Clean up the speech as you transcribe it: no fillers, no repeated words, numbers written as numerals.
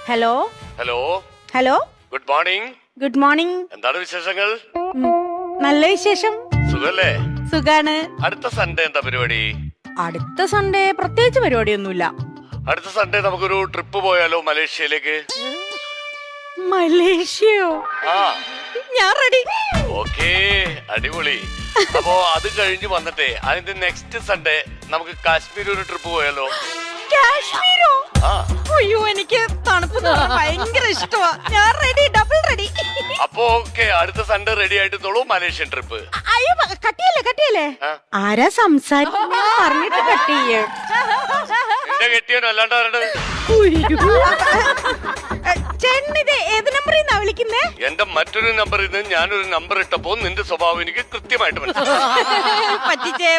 Hello hello hello good morning. Good morning. എന്താണ് വിശേഷങ്ങൾ? നല്ല വിശേഷം. സുഖല്ലേ? സുഖാണ്. അടുത്ത സൺഡേ എന്താ പരിപാടി? അടുത്ത സൺഡേ പ്രത്യേകിച്ച് പരിപാടിയൊന്നുമില്ല. അടുത്ത സൺഡേ നമുക്കൊരു ട്രിപ്പ് പോയാലോ മലേഷ്യയിലേക്ക്? മലേഷ്യയോ? ആ ഞാൻ റെഡി. ഓക്കേ, അടിപൊളി. അപ്പോ അത് കഴിഞ്ഞ് വന്നിട്ടേ അതിന്റെ നെക്സ്റ്റ് സൺഡേ നമുക്ക് കാശ്മീർ ഒരു ട്രിപ്പ് പോയാലോ? കാശ്മീരോ? ആ അയ്യോ, എനിക്ക് തണുപ്പ് ഭയങ്കര ഇഷ്ടമാ. ഞാൻ റെഡി, ഡബിൾ റെഡി. അപ്പൊ ഓക്കെ, അടുത്ത സൺഡേ റെഡി ആയിട്ടോളൂ മലേഷ്യൻ ട്രിപ്പ്. അയ്യോ, കട്ടിയല്ലേ. ആരാ സംസാരിക്കുന്ന പറഞ്ഞിട്ട് കട്ടിയേ? എന്റെ കെട്ടിയാനോ അല്ലാണ്ട് ആരുടെ? ചേട്ടനിത് ഏത് നമ്പറിൽ നിന്നാ വിളിക്കുന്നേ? എന്റെ മറ്റൊരു നമ്പറിൽ നിന്ന് ഞാനൊരു നമ്പർ ഇട്ടപ്പോ നിന്റെ സ്വഭാവം എനിക്ക് കൃത്യമായിട്ട് മനസ്സിലായി. പറ്റിച്ചേ